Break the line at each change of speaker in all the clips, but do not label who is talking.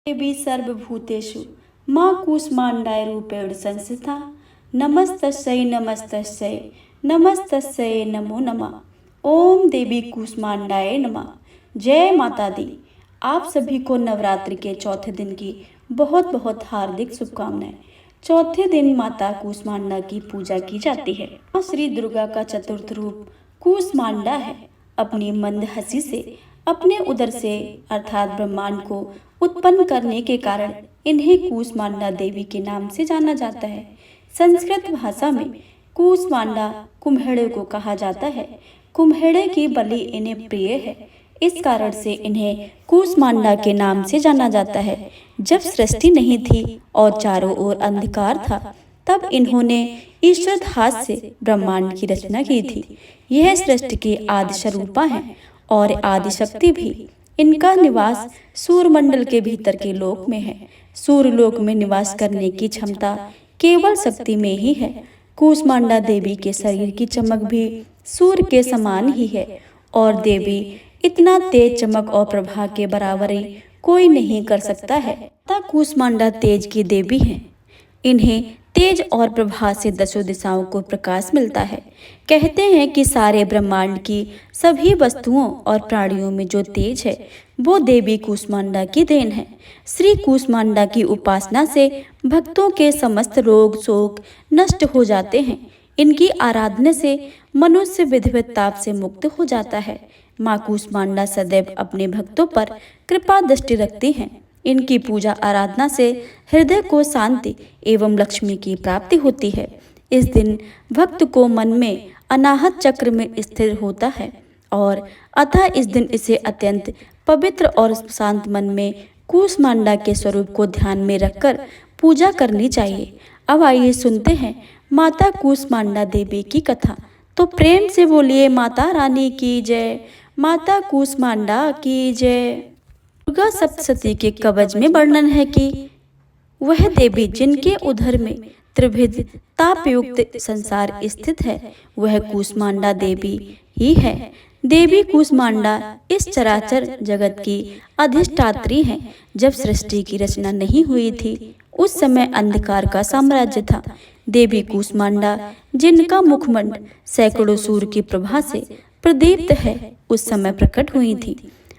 देवी सर्वभूतेषु मां कूष्मांडाय रूपेण संस्थिता नमस्तस्यै नमस्तस्यै नमस्तस्यै नमो नमः। ओम देवी कूष्मांडाय नमः। जय माता दी। आप सभी को नवरात्रि के चौथे दिन की बहुत बहुत हार्दिक शुभकामनाएं। चौथे दिन माता कूष्मांडा की पूजा की जाती है। मां श्री दुर्गा का चतुर्थ रूप कूष्मांडा है। अपनी मंद हंसी से अपने उदर से अर्थात ब्रह्मांड को उत्पन्न करने के कारण इन्हें कूष्मांडा देवी के नाम से जाना जाता है। संस्कृत भाषा में कूष्मांडा कुम्हेड़े को कहा जाता है। कुम्हेड़े की बलि इन्हें प्रिय है, इस कारण से इन्हें कूष्मांडा के नाम से जाना जाता है। जब सृष्टि नहीं थी और चारों ओर अंधकार था, तब इन्होंने ईश्वर हाथ से ब्रह्मांड की रचना की थी। यह सृष्टि की आदि स्वरूपा है और आदि शक्ति भी। इनका निवास सूर्यमंडल के भीतर के लोक में है। सूर्यलोक में निवास करने की क्षमता केवल शक्ति में ही है। कूष्मांडा देवी के शरीर की चमक भी सूर्य के समान ही है और देवी इतना तेज चमक और प्रभा के बराबरी कोई नहीं कर सकता है। माता कूष्मांडा तेज की देवी है। इन्हें तेज और प्रभा से दसों दिशाओं को प्रकाश मिलता है। कहते हैं कि सारे ब्रह्मांड की सभी वस्तुओं और प्राणियों में जो तेज है वो देवी कूष्मांडा की देन है। श्री कूष्मांडा की उपासना से भक्तों के समस्त रोग शोक नष्ट हो जाते हैं। इनकी आराधना से मनुष्य विधिवत ताप से मुक्त हो जाता है। माँ कूष्मांडा सदैव अपने भक्तों पर कृपा दृष्टि रखती हैं। इनकी पूजा आराधना से हृदय को शांति एवं लक्ष्मी की प्राप्ति होती है। इस दिन भक्त को मन में अनाहत चक्र में स्थिर होता है और अतः इस दिन इसे अत्यंत पवित्र और शांत मन में कूष्मांडा के स्वरूप को ध्यान में रखकर पूजा करनी चाहिए। अब आइए सुनते हैं माता कूष्मांडा देवी की कथा। तो प्रेम से बोलिए माता रानी की जय, माता कूष्मांडा की जय। दुर्गा सप्तशती के कवच में वर्णन है कि वह देवी जिनके उदर में त्रिविध तापयुक्त संसार स्थित है वह कूष्मांडा देवी ही है। देवी कूष्मांडा इस चराचर जगत की अधिष्ठात्री है। जब सृष्टि की रचना नहीं हुई थी उस समय अंधकार का साम्राज्य था। देवी कूष्मांडा जिनका मुखमंड सैकड़ों सूर्य की प्रभा से प्रदीप्त है उस समय प्रकट हुई थी।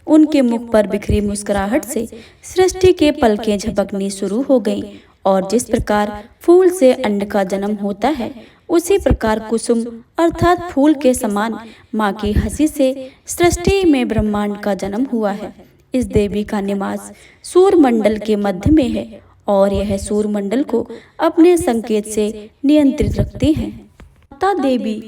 उनके मुख पर बिखरी मुस्कुराहट से सृष्टि के पलकें झपकनी शुरू हो गईं और जिस प्रकार फूल से अंड का जन्म होता है उसी प्रकार कुसुम अर्थात फूल के समान माँ की हंसी से सृष्टि में ब्रह्मांड का जन्म हुआ है। इस देवी का निवास सूर्यमंडल के मध्य में है और यह सूर्यमंडल को अपने संकेत से नियंत्रित रखती है। माता देवी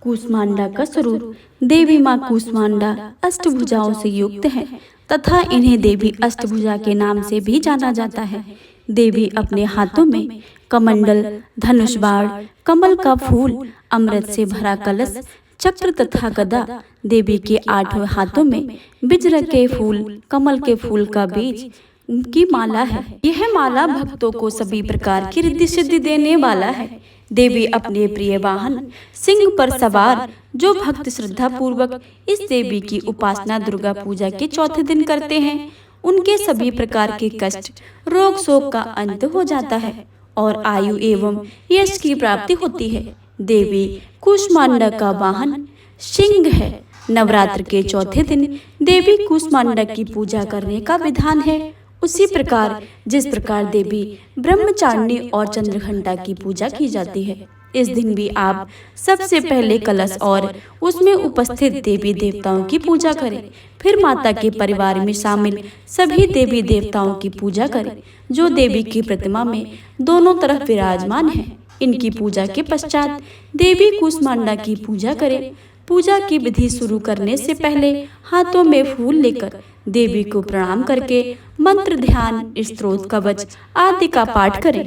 कूष्मांडा का स्वरूप। देवी माँ कूष्मांडा अष्टभुजाओं से युक्त है तथा इन्हें देवी अष्टभुजा के नाम से भी जाना जाता है। देवी अपने हाथों में कमंडल, धनुष बाण, कमल का फूल, अमृत से भरा कलश, चक्र तथा गदा, देवी के 8 हाथों में बिजर के फूल, कमल के फूल का बीज की माला है। यह माला भक्तों को सभी प्रकार की रिद्धि सिद्धि देने वाला है। देवी अपने प्रिय वाहन सिंह पर सवार जो भक्त श्रद्धा पूर्वक इस देवी की उपासना दुर्गा पूजा के चौथे दिन करते हैं उनके सभी प्रकार के कष्ट रोग शोक का अंत हो जाता है और आयु एवं यश की प्राप्ति होती है। देवी कूष्मांडा का वाहन सिंह है। नवरात्र के चौथे दिन देवी कूष्मांडा की पूजा करने का विधान है। उसी प्रकार जिस प्रकार देवी ब्रह्मचारिणी और चंद्रघंटा की पूजा की जाती है इस दिन भी आप सबसे पहले कलश और उसमें उपस्थित देवी देवताओं की पूजा करें। फिर माता के परिवार में शामिल सभी देवी देवताओं की पूजा करें जो देवी की प्रतिमा में दोनों तरफ विराजमान है। इनकी पूजा के पश्चात देवी कूष्मांडा की पूजा करें। पूजा की विधि शुरू करने से पहले हाथों में फूल लेकर देवी को प्रणाम करके मंत्र, ध्यान, स्तोत्र, कवच आदि का पाठ करें।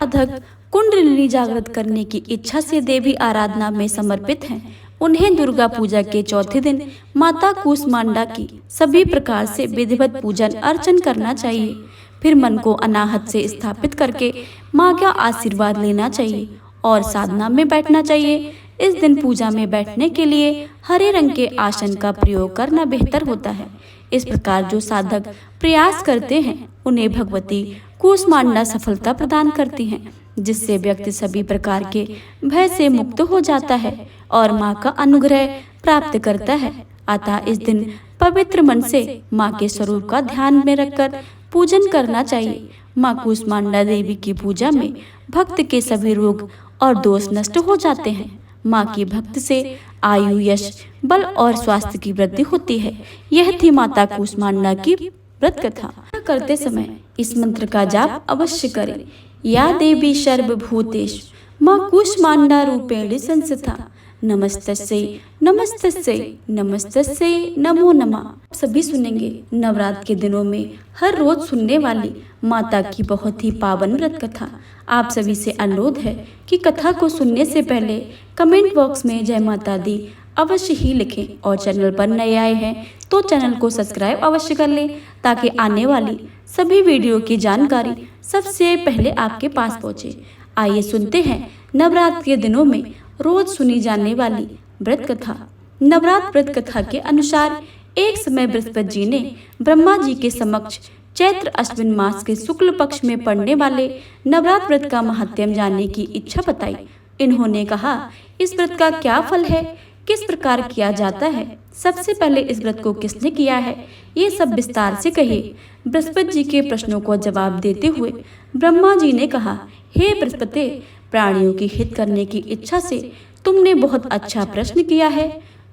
साधक कुंडलिनी जागृत करने की इच्छा से देवी आराधना में समर्पित हैं। उन्हें दुर्गा पूजा के चौथे दिन माता कूष्मांडा की सभी प्रकार से विधिवत पूजन अर्चन करना चाहिए। फिर मन को अनाहत से स्थापित करके माँ का आशीर्वाद लेना चाहिए और साधना में बैठना चाहिए। इस दिन पूजा में बैठने के लिए हरे रंग के आसन का प्रयोग करना बेहतर होता है। इस प्रकार जो साधक प्रयास करते हैं उन्हें भगवती कूष्मांडा सफलता प्रदान करती हैं, जिससे व्यक्ति सभी प्रकार के भय से मुक्त हो जाता है और माँ का अनुग्रह प्राप्त करता है। अतः इस दिन पवित्र मन से माँ के स्वरूप का ध्यान में रखकर पूजन करना चाहिए। माँ कूष्मांडा देवी की पूजा में भक्त के सभी रोग और दोष नष्ट हो जाते हैं। माँ की भक्त से आयु, यश, बल और स्वास्थ्य की वृद्धि होती है। यह थी माता कूष्मांडा की व्रत कथा। करते समय इस मंत्र का जाप अवश्य करें। या देवी सर्वभूतेषु माँ कूष्मांडा रूपेण संस्थिता नमस्तस्यै नमस्तस्यै नमस्तस्यै नमो नमः। सभी सुनेंगे नवरात्र के दिनों में हर रोज सुनने वाली माता की बहुत ही पावन व्रत कथा। आप सभी से अनुरोध है कि कथा को सुनने से पहले कमेंट बॉक्स में जय माता दी अवश्य ही लिखें और चैनल पर नए आए हैं तो चैनल को सब्सक्राइब अवश्य कर लें, ताकि आने वाली सभी वीडियो की जानकारी सबसे पहले आपके पास पहुंचे। आइए सुनते हैं नवरात्र के दिनों में रोज सुनी जाने वाली व्रत कथा। नवरात्र व्रत कथा के अनुसार एक समय बृहस्पति जी ने ब्रह्मा जी के समक्ष चैत्र अश्विन मास के शुक्ल पक्ष में पड़ने वाले नवरात्र व्रत का महात्म्य जानने की इच्छा बताई। इन्होंने कहा, इस व्रत का क्या फल है, किस प्रकार किया जाता है, सबसे पहले इस व्रत को किसने किया है, ये सब विस्तार से कहिए। बृहस्पति जी के प्रश्नों को जवाब देते हुए ब्रह्मा जी ने कहा, हे बृहस्पति, प्राणियों की हित करने की इच्छा से तुमने बहुत अच्छा प्रश्न किया है।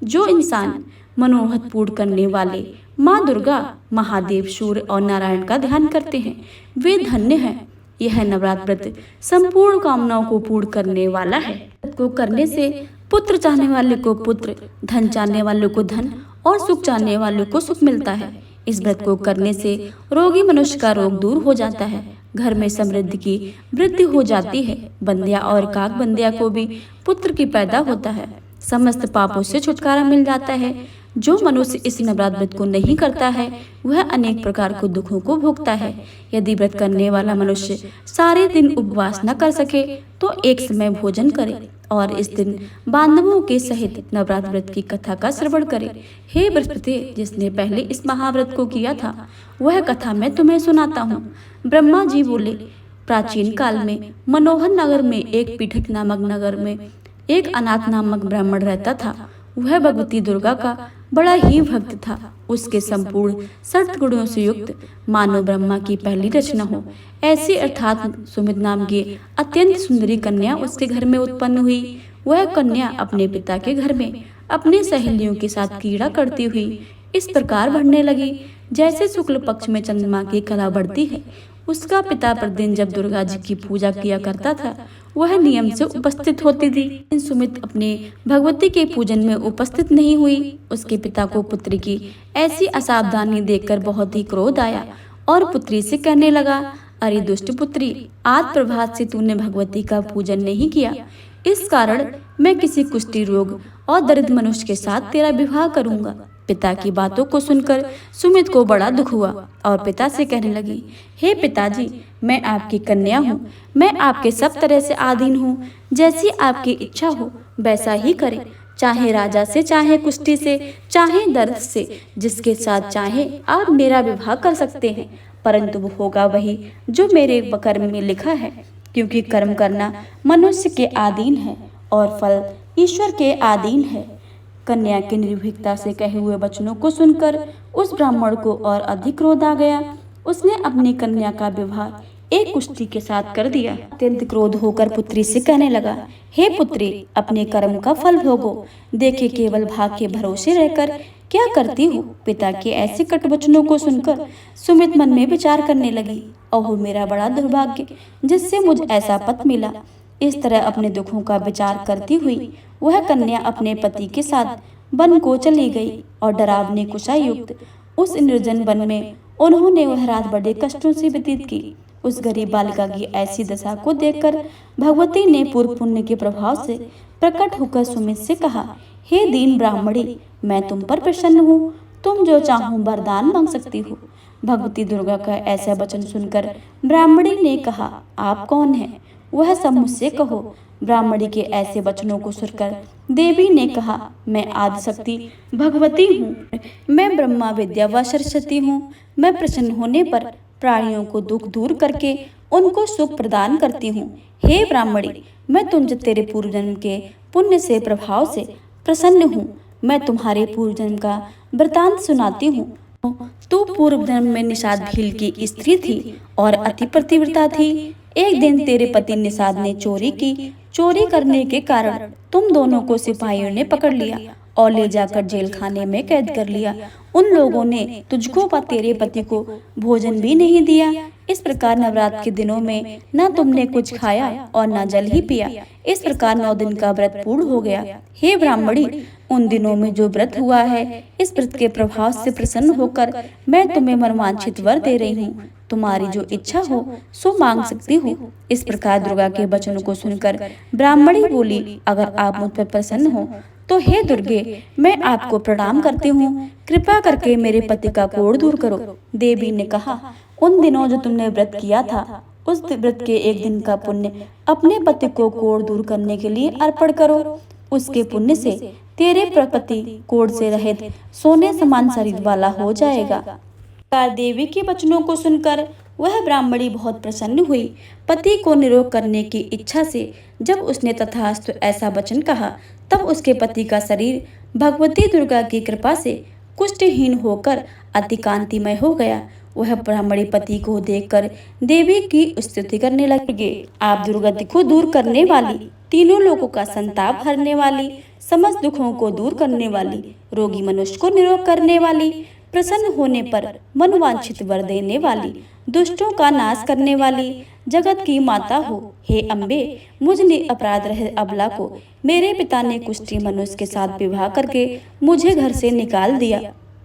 जो इंसान मनोहत पूर्ण करने वाले माँ दुर्गा, महादेव, सूर्य और नारायण का ध्यान करते हैं वे धन्य हैं। यह नवरात्र व्रत संपूर्ण कामनाओं को पूर्ण करने वाला है। को करने से पुत्र चाहने वाले को पुत्र, धन चाहने वालों को धन और सुख चाहने वालों को सुख मिलता है। इस व्रत को करने से रोगी मनुष्य का रोग दूर हो जाता है, घर में समृद्धि की वृद्धि हो जाती है, बंदिया और काक बंदिया को भी पुत्र की पैदा होता है, समस्त पापों से छुटकारा मिल जाता है। जो मनुष्य इस नवरात्र व्रत को नहीं करता है वह अनेक प्रकार के दुखों को भोगता है। यदि व्रत करने वाला मनुष्य सारे दिन उपवास न कर सके तो एक समय भोजन करे और इस दिन बांधवों के सहित नवरात्र व्रत की कथा का श्रवण करे। हे बृहस्पति, जिसने पहले इस महाव्रत को किया था वह कथा मैं तुम्हें सुनाता हूँ। ब्रह्मा जी बोले, प्राचीन काल में मनोहर नगर में एक पीठक नामक नगर में एक अनाथ नामक ब्राह्मण रहता था। वह भगवती दुर्गा का बड़ा ही भक्त था। उसके संपूर्ण सत गुणों से युक्त मानो ब्रह्मा की पहली रचना हो ऐसी अर्थात सुमित नाम की अत्यंत सुंदरी कन्या उसके घर में उत्पन्न हुई। वह कन्या अपने पिता के घर में अपने सहेलियों के साथ क्रीड़ा करती हुई इस प्रकार बढ़ने लगी, जैसे शुक्ल पक्ष में चंद्रमा की कला बढ़ती है। उसका पिता प्रतिदिन जब दुर्गा जी की पूजा किया करता था वह नियम से उपस्थित होती थी। सुमित अपने भगवती के पूजन में उपस्थित नहीं हुई। उसके पिता को पुत्री की ऐसी असावधानी देखकर बहुत ही क्रोध आया और पुत्री से कहने लगा, अरे दुष्ट पुत्री, आज प्रभात से तूने भगवती का पूजन नहीं किया, इस कारण मैं किसी कुष्ठी रोग और दरिद्र मनुष्य के साथ तेरा विवाह करूंगा। पिता की बातों को सुनकर सुमित को बड़ा दुख हुआ और पिता से कहने लगी, हे पिताजी, मैं आपकी कन्या हूँ, मैं आपके सब तरह से अधीन हूँ, जैसी आपकी इच्छा हो वैसा ही करें, चाहे राजा से, चाहे कुष्ठी से, चाहे दर्द से, जिसके साथ चाहे आप मेरा विवाह कर सकते हैं, परंतु वो होगा वही जो मेरे कर्म में लिखा है, क्योंकि कर्म करना मनुष्य के अधीन है और फल ईश्वर के अधीन है। कन्या के निर्भीकता से कहे हुए वचनों को सुनकर उस ब्राह्मण को और अधिक क्रोध आ गया। उसने अपनी कन्या का विवाह एक कुष्ठी के साथ कर दिया। अत्यंत क्रोध होकर पुत्री से कहने लगा, हे पुत्री, अपने कर्म का फल भोगो, देखे केवल भाग के भरोसे रहकर क्या करती हो। पिता के ऐसे कट वचनों को सुनकर सुमित मन में विचार करने लगी, ओह मेरा बड़ा दुर्भाग्य, जिससे मुझे ऐसा पति मिला। इस तरह अपने दुखों का विचार करती हुई वह कन्या अपने पति के साथ वन को चली गई और डरावने कुशा युक्त उस निर्जन वन में उन्होंने वह रात बड़े कष्टों से व्यतीत की। उस गरीब बालिका की ऐसी दशा को देखकर भगवती ने पूर्व पुण्य के प्रभाव से प्रकट होकर सुमित से कहा, हे दीन ब्राह्मणी, मैं तुम पर प्रसन्न हूँ, तुम जो चाहो वरदान मांग सकती हो। भगवती दुर्गा का ऐसा वचन सुनकर ब्राह्मणी ने कहा, आप कौन हैं, वह सब मुझसे कहो। ब्राह्मणी के ऐसे वचनों को सुनकर देवी ने कहा, मैं आदिशक्ति भगवती हूँ, मैं ब्रह्मा विद्या व सरस्वती हूँ। मैं प्रसन्न होने पर प्राणियों को दुख दूर करके उनको सुख प्रदान करती हूँ। हे ब्राह्मणी, मैं तुझे तेरे पूर्व जन्म के पुण्य से प्रभाव से प्रसन्न हूँ। मैं तुम्हारे पूर्व जन्म का वृतांत सुनाती हूँ। तू पूर्व जन्म में निषाद भील की स्त्री थी और अति पतिव्रता थी। एक दिन तेरे पति निषाद ने चोरी की। चोरी करने के कारण तुम दोनों को सिपाहियों ने पकड़ लिया और ले जाकर जेल खाने में कैद कर लिया। उन लोगों ने तुझको व तेरे पति को भोजन भी नहीं दिया। इस प्रकार नवरात्र के दिनों में न तुमने कुछ खाया और न जल ही पिया। इस प्रकार 9 दिन का व्रत पूर्ण हो गया। हे ब्राह्मणी, उन दिनों में जो व्रत हुआ है, इस व्रत के प्रभाव से प्रसन्न होकर मैं तुम्हें मनवांछित वर दे रही हूँ। तुम्हारी जो इच्छा हो सो मांग सकती हो। इस प्रकार दुर्गा के वचनों को सुनकर ब्राह्मणी बोली, अगर आप मुझ पर प्रसन्न हो तो हे दुर्गे, मैं आपको प्रणाम करती हूँ। कृपा करके मेरे पति का कोढ़ दूर करो। देवी ने कहा, उन दिनों जो तुमने व्रत किया था, उस व्रत के एक दिन का पुण्य अपने पति को कोढ़ दूर करने के लिए अर्पण करो। उसके पुण्य से तेरे पति कोढ़ से रहित सोने समान शरीर वाला हो जाएगा। देवी के वचनों को सुनकर वह ब्राह्मणी बहुत प्रसन्न हुई। पति को निरोग करने की इच्छा से जब उसने तथास्तु ऐसा वचन कहा, तब उसके पति का शरीर भगवती दुर्गा की कृपा से कुष्ठहीन होकर अति कांतिमय हो गया। वह ब्राह्मणी पति को देखकर देवी की स्तुति करने लगे। आप दुर्गति को दूर करने वाली, तीनों लोगों का संताप हरने वाली, समस्त दुखों को दूर करने वाली, रोगी मनुष्य को निरोग करने वाली, प्रसन्न होने पर मनवांछित वर देने वाली, दुष्टों का नाश करने वाली, जगत की माता हो। हे अम्बे, मुझ अपराध रहित अबला को मेरे पिता ने कुष्ठी मनुष्य के साथ विवाह करके मुझे घर से निकाल दिया।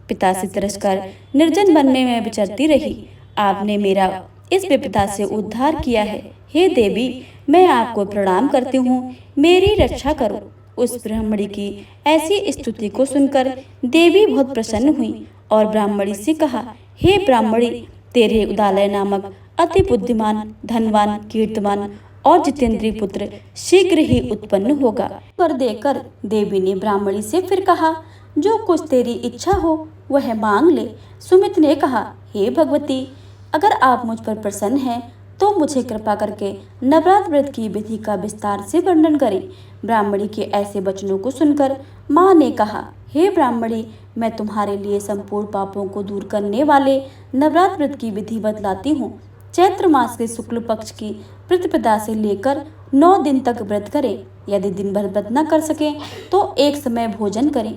पिता से तिरस्कार निर्जन वन में विचरती रही। आपने मेरा इस विपदा से उद्धार किया है। हे देवी, मैं आपको प्रणाम करती हूँ, मेरी रक्षा करो। उस ब्राह्मणी की ऐसी स्तुति को सुनकर देवी बहुत प्रसन्न हुई और ब्राह्मणी से कहा, हे ब्राह्मणी, तेरे उदालय नामक अति बुद्धिमान, धनवान, कीर्तिमान और जितेंद्रीय पुत्र शीघ्र ही उत्पन्न होगा। पर देकर देवी ने ब्राह्मणी से फिर कहा, जो कुछ तेरी इच्छा हो वह मांग ले। सुमित ने कहा, हे भगवती, अगर आप मुझ पर प्रसन्न हैं तो मुझे कृपा करके नवरात्र व्रत की विधि का विस्तार से वर्णन करें। ब्राह्मणी के ऐसे वचनों को सुनकर माँ ने कहा, हे ब्राह्मणी, मैं तुम्हारे लिए संपूर्ण पापों को दूर करने वाले नवरात्र व्रत की विधि बतलाती हूँ। चैत्र मास के शुक्ल पक्ष की प्रतिपदा से लेकर 9 दिन तक व्रत करें। यदि दिन भर व्रत न कर सके तो एक समय भोजन करें।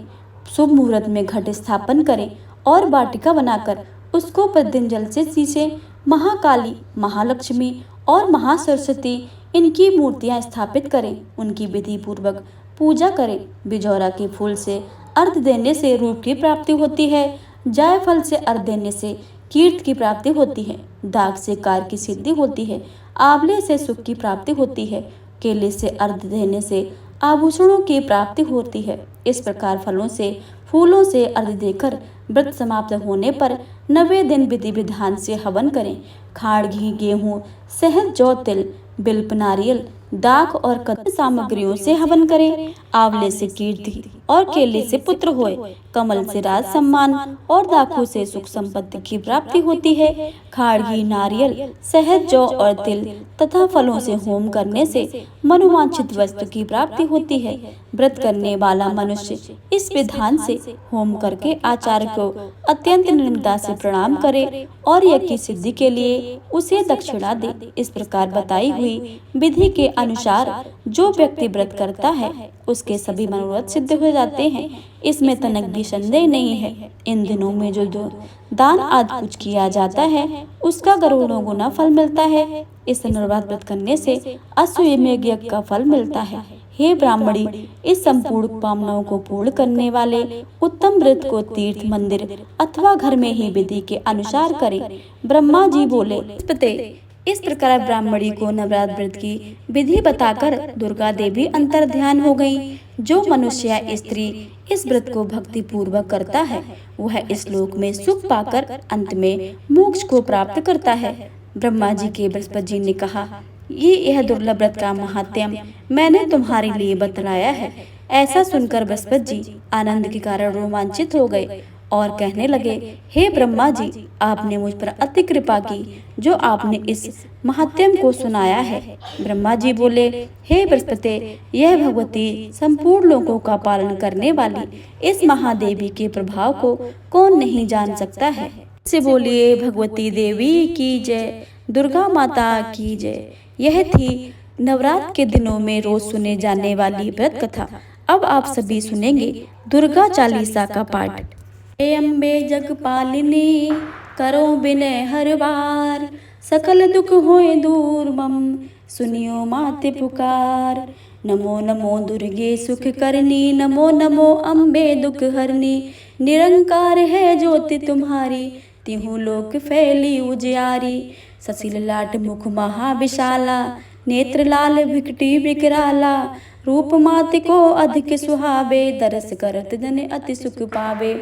शुभ मुहूर्त में घट स्थापन करें और वाटिका बनाकर उसको प्रतिदिन जल से सींचे। महाकाली, महालक्ष्मी और महासरस्वती इनकी मूर्तियां स्थापित करें। उनकी विधि पूर्वक पूजा करें। बिजौरा के फूल से अर्घ देने से रूप की प्राप्ति होती है। जायफल से अर्घ देने से कीर्ति की प्राप्ति होती है। दाग से कार्य की सिद्धि होती है। आंवले से सुख की प्राप्ति होती है। केले से अर्घ देने से आभूषणों की प्राप्ति होती है। इस प्रकार फलों से, फूलों से अर्घ देकर व्रत समाप्त होने पर 90 दिन विधि विधान से हवन करें। खाड़, घी, गेहूं, शहद, जौ, तिल, बिल्व, नारियल, दाख और कदम सामग्रियों से हवन करें। आंवले से कीर्ति और केले से पुत्र होए। कमल से राज सम्मान और दाखों से सुख संपत्ति की प्राप्ति होती है। खाड़, घी, नारियल, शहद, जौ और तिल तथा फलों से होम करने से मनोवांछित वस्तु की प्राप्ति होती है। व्रत करने वाला मनुष्य इस विधान से होम करके आचार्य को अत्यंत निर्ममता से प्रणाम करे और यज्ञ की सिद्धि के लिए उसे दक्षिणा दे। इस प्रकार बताई हुई विधि के अनुसार जो व्यक्ति व्रत करता है उसके सभी मनोरथ सिद्ध हो जाते हैं। इसमें तनक भी संदेह नहीं है। इन दिनों में जो दान आदि कुछ किया जाता है उसका करोड़ों गुना फल मिलता है। इस नवरात्र व्रत करने से अश्वमेध यज्ञ का फल मिलता है। हे ब्राह्मणी, इस संपूर्ण कामनाओं को पूर्ण करने वाले उत्तम व्रत को तीर्थ, मंदिर अथवा घर में ही विधि के अनुसार करें। ब्रह्मा जी बोले, इस प्रकार ब्राह्मणी को नवरात्र व्रत की विधि बताकर दुर्गा देवी अंतर ध्यान हो गई। जो मनुष्य या स्त्री इस व्रत को भक्ति पूर्वक करता है वह इस लोक में सुख पाकर अंत में मोक्ष को प्राप्त करता है। ब्रह्मा जी के बृहस्पति जी ने कहा, यह दुर्लभ व्रत का महात्म्य मैंने तुम्हारे लिए बतलाया है। ऐसा सुनकर बृहस्पति जी आनंद के कारण रोमांचित हो गए और कहने लगे, हे ब्रह्मा जी, आपने मुझ पर अति कृपा की जो आपने इस महात्म्य को सुनाया है। ब्रह्मा जी बोले, हे बृहस्पति, यह भगवती संपूर्ण लोगों का पालन करने वाली इस महादेवी के प्रभाव को कौन नहीं जान सकता है। से बोलिए भगवती देवी की जय, दुर्गा माता की जय। यह थी नवरात्र के दिनों में रोज सुने जाने वाली व्रत कथा। अब आप सभी सुनेंगे दुर्गा चालीसा का पाठ। हे अम्बे जगपालिनी, करो विनय हर बार, सकल दुख होए दूर मम, सुनियो माते पुकार। नमो नमो दुर्गे सुख करनी, नमो नमो अम्बे दुख हरनी, निरंकार है ज्योति तुम्हारी, तिहु लोक फैली उजियारी। ससील लाट मुख महाविशाला, नेत्र लाल भिकटी विकराला, रूप मात को अधिक सुहावे, दरस करत जन अति सुख पावे।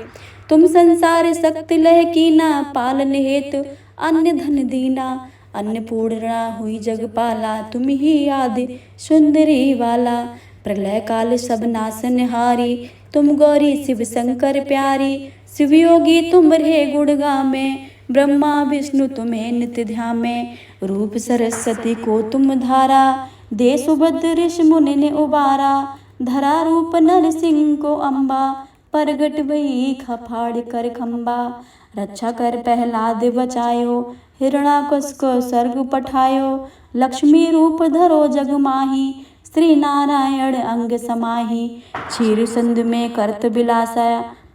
तुम संसार सक्त लह कीना, पालन हेतु अन्य धन दीना, अन्नपूर्णा हुई जगपाला, तुम ही आदि सुंदरी वाला। प्रलय काल सब नासनहारी, तुम गौरी शिव शंकर प्यारी, शिव योगी तुम रहे गुण गामे, ब्रह्मा विष्णु तुम्हें नित्य ध्यान में। रूप सरस्वती को तुम धारा, दे सुभद्र ऋषि मुनि ने उबारा, धरा रूप नर सिंह को अम्बा, प्रगट भई फाड़ कर खम्बा। रक्षा कर प्रहलाद बचायो, हिरणाकश को स्वर्ग पठायो, लक्ष्मी रूप धरो जग माही, श्री नारायण अंग समाही। क्षीर सिंधु में करत बिलासा,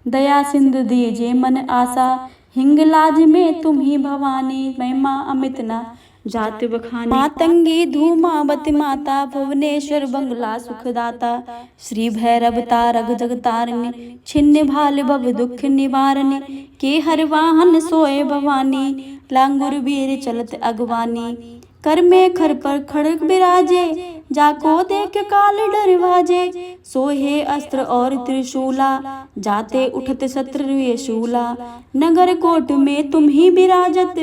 दया सिंधु दीजे मन आशा, हिंगलाज में तुम ही भवानी, महिमा अमित न जात बखानी। मातंगी धूमावती माता, भुवनेश्वर बंगला सुखदाता, श्री भैरव तारक जगतारिणी, छिन्न भाल भव दुख निवारणी, के हर वाहन सोए भवानी, लांगुर वीर चलत अगवानी। कर में खर पर खड़ग बिराजे, जाको देख काल डर भाजे, सोहे अस्त्र और त्रिशूला, जाते उठत शत्रु शूला। नगर कोट में तुम ही विराजत,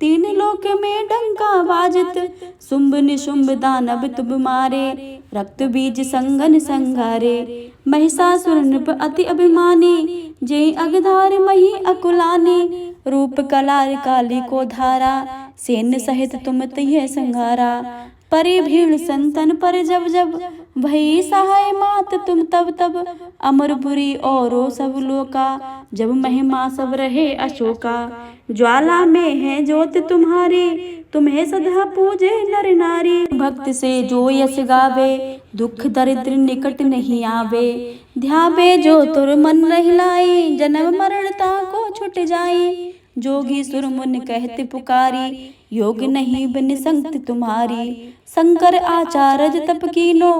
तीन लोक में डंका बाजत, शुंभ निशुंभ दानव तुम मारे, रक्त बीज संगन संघारे। महिषासुर नृप अति अभिमानी, जय अगधार मही अकुलानी, रूप कलार काली को धारा, सैन्य सहित तुम तिह संघारा। परि भीड़ संतन पर जब जब, भई सहाय मात तुम तब तब, अमरपुरी औरो सब लोका, जब महिमा सब रहे अशोका। ज्वाला में है ज्योत तुम्हारी, तुम्हें सदा पूजे नर नारी। भक्त से जो यश गावे, दुख दरिद्र निकट नहीं आवे, ध्यावे जो तुर मन रहिलाई, जन्म मरणता को छुट जाई। जोगी सुर मुन कहते पुकारी, योग नहीं बिन संगति तुम्हारी। शंकर आचार्य तप कीनो,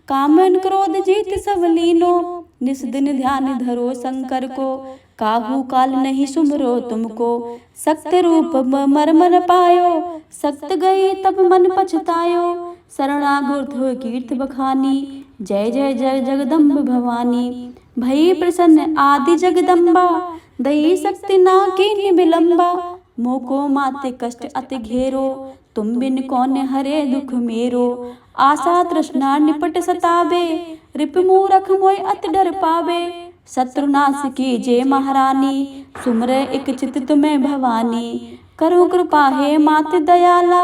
कामन क्रोध जीत सब लीनो, निस दिन ध्यान धरो शंकर को, काहू काल नहीं सुमरो तुमको। सक्त रूप मर्म न पायो, सक्त गई तब मन पछतायो, शरणागत हो कीर्त बखानी, जय जय जय जगदम्ब भवानी। भई प्रसन्न आदि जगदम्बा, दई शक्ति ना कीन्य विलंबा, मोको माते कष्ट अति घेरो, तुम बिन कौन हरे दुख मेरो। आशा तृष्णा निपट सतावे, रिप मूरख मोय अति डर पावे, शत्रुनाश की जय महारानी, सुमरे एक चित तुम्हें भवानी। करो कृपा हे माते दयाला,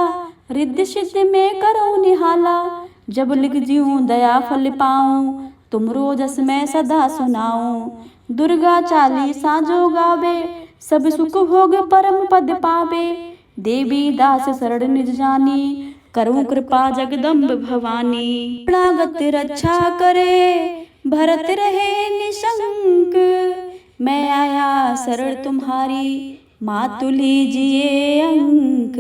रिद्धि सिद्धि में करो निहाला, जब लिख जीऊँ दया फल पाऊँ, तुम रोजस में सदा सुनाऊँ। दुर्गा चालीसा जो गावे, सब सुख भोग परम पद पावे, देवी दास शरण निज जानी, करूँ कृपा जगदम्ब भवानी। शरणागत रक्षा करे, भरत रहे निशंक, मैं आया शरण तुम्हारी, मातु लीजिए अंक।